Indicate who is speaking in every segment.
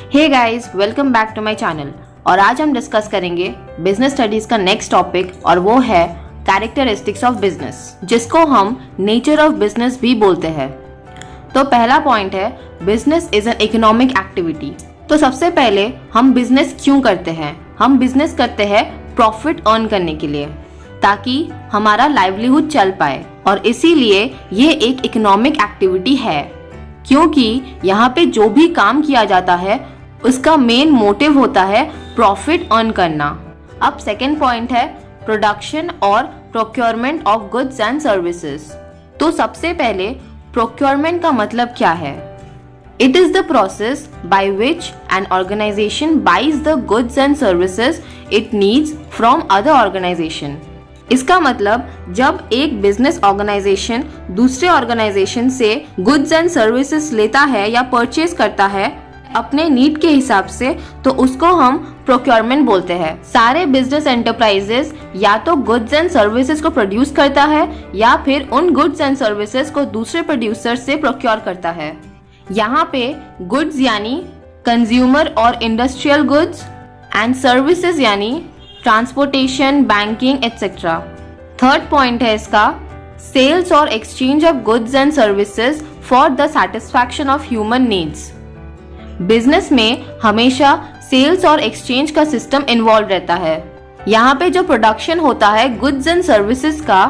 Speaker 1: Hey guys, welcome back to my channel. और आज हम डिस्कस करेंगे बिजनेस स्टडीज का नेक्स्ट टॉपिक और वो है कैरेक्टरिस्टिक्स ऑफ बिजनेस, जिसको हम नेचर ऑफ बिजनेस भी बोलते हैं। तो पहला पॉइंट है business is an economic activity. तो सबसे पहले हम बिजनेस क्यों करते हैं? हम बिजनेस करते हैं प्रॉफिट अर्न करने के लिए, ताकि हमारा लाइवलीहुड चल पाए, और इसीलिए ये एक इकोनॉमिक एक्टिविटी है, क्योंकि यहाँ पे जो भी काम किया जाता है उसका मेन मोटिव होता है प्रॉफिट अर्न करना। अब सेकेंड पॉइंट है प्रोडक्शन और procurement of goods and services. तो सबसे पहले प्रोक्योरमेंट का मतलब क्या है? It is the process by which an organisation buys the goods and services it needs from other organisation. इसका मतलब जब एक बिजनेस ऑर्गेनाइजेशन दूसरे ऑर्गेनाइजेशन से गुड्स एंड सर्विसेज लेता है या परचेज करता है अपने नीड के हिसाब से, तो उसको हम प्रोक्योरमेंट बोलते हैं। सारे बिजनेस एंटरप्राइजेस या तो गुड्स एंड सर्विसेज को प्रोड्यूस करता है या फिर उन गुड्स एंड सर्विसेज को दूसरे प्रोड्यूसर से प्रोक्योर करता है। यहाँ पे गुड्स यानी कंज्यूमर और इंडस्ट्रियल गुड्स एंड सर्विसेज यानी transportation, banking etcetera. Third point है इसका सेल्स और exchange of goods and services for the satisfaction of human needs. Business में हमेशा सेल्स और एक्सचेंज का सिस्टम इन्वॉल्व रहता है। यहाँ पे जो प्रोडक्शन होता है गुड्स एंड सर्विसेज का,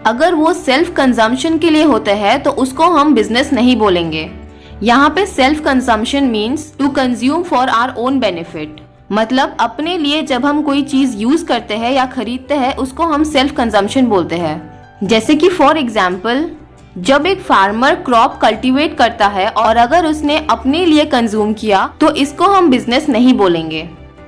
Speaker 1: अगर वो सेल्फ कंजम्पशन के लिए होते हैं तो उसको हम बिजनेस नहीं बोलेंगे। यहाँ पे self consumption means to consume for our own benefit, मतलब अपने लिए जब हम कोई चीज यूज करते हैं या खरीदते हैं उसको हम सेल्फ कंजम्पशन बोलते हैं। जैसे कि फॉर एग्जाम्पल जब एक फार्मर क्रॉप कल्टीवेट करता है और अगर उसने अपने लिए कंज्यूम किया तो इसको हम बिजनेस नहीं बोलेंगे,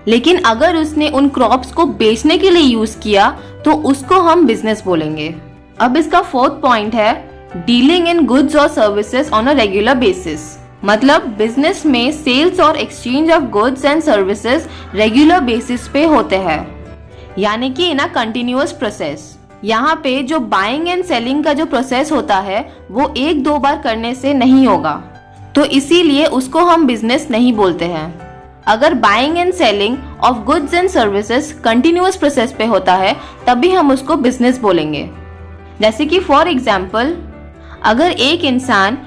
Speaker 1: लेकिन अगर उसने उन क्रॉप्स को बेचने के लिए यूज किया तो उसको हम बिजनेस बोलेंगे। अब इसका फोर्थ पॉइंट है डीलिंग इन गुड्स और services on a regular basis, मतलब बिजनेस में सेल्स और exchange of goods and services regular basis पे होते हैं, यानी कि इन अ कंटिन्यूअस प्रोसेस। यहाँ पे जो बाइंग एंड सेलिंग का जो प्रोसेस होता है वो एक दो बार करने से नहीं होगा, तो इसीलिए उसको हम बिजनेस नहीं बोलते हैं। अगर buying and selling of goods and services continuous process पे होता है तभी हम उसको बिजनेस बोलेंगे। जैसे कि फॉर एग्जाम्पल अगर एक इंसान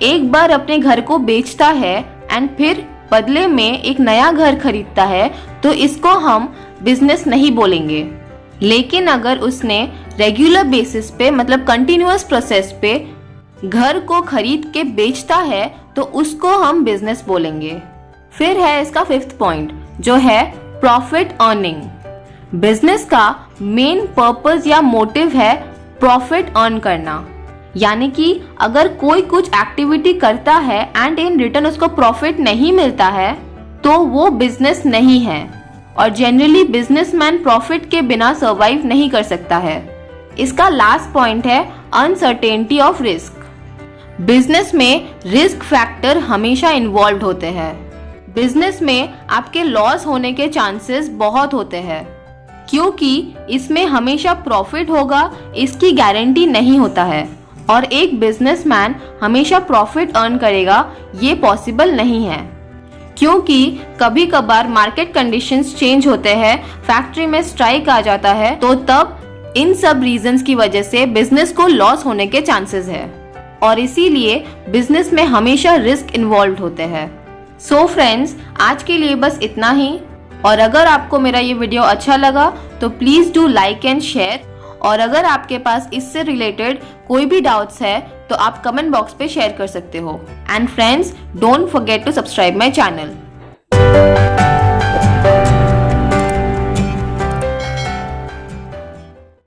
Speaker 1: एक बार अपने घर को बेचता है एंड फिर बदले में एक नया घर खरीदता है तो इसको हम बिजनेस नहीं बोलेंगे। लेकिन अगर उसने रेगुलर बेसिस पे मतलब कंटिन्यूअस प्रोसेस पे घर को खरीद के बेचता है तो उसको हम बिजनेस बोलेंगे। फिर है इसका फिफ्थ पॉइंट जो है प्रॉफिट अर्निंग। बिजनेस का मेन पर्पस या मोटिव है प्रॉफिट अर्न करना, यानी कि अगर कोई कुछ एक्टिविटी करता है एंड इन रिटर्न उसको प्रॉफिट नहीं मिलता है तो वो बिजनेस नहीं है, और जनरली बिजनेसमैन प्रॉफिट के बिना सर्वाइव नहीं कर सकता है। इसका लास्ट पॉइंट है अनसर्टेनिटी ऑफ रिस्क। बिजनेस में रिस्क फैक्टर हमेशा इन्वॉल्व होते हैं। बिजनेस में आपके लॉस होने के चांसेस बहुत होते हैं, क्योंकि इसमें हमेशा प्रॉफिट होगा इसकी गारंटी नहीं होता है, और एक बिजनेसमैन हमेशा प्रॉफिट अर्न करेगा ये पॉसिबल नहीं है, क्योंकि कभी कभार मार्केट कंडीशंस चेंज होते हैं, फैक्ट्री में स्ट्राइक आ जाता है, तो तब इन सब रीजंस की वजह से बिजनेस को लॉस होने के चांसेस है, और इसीलिए बिजनेस में हमेशा रिस्क इन्वॉल्व होते हैं। सो फ्रेंड्स, आज के लिए बस इतना ही, और अगर आपको मेरा ये वीडियो अच्छा लगा तो please do like and share, और अगर आपके पास इससे रिलेटेड कोई भी डाउट्स है तो आप कमेंट बॉक्स पे शेयर कर सकते हो। And friends, don't forget to subscribe my channel.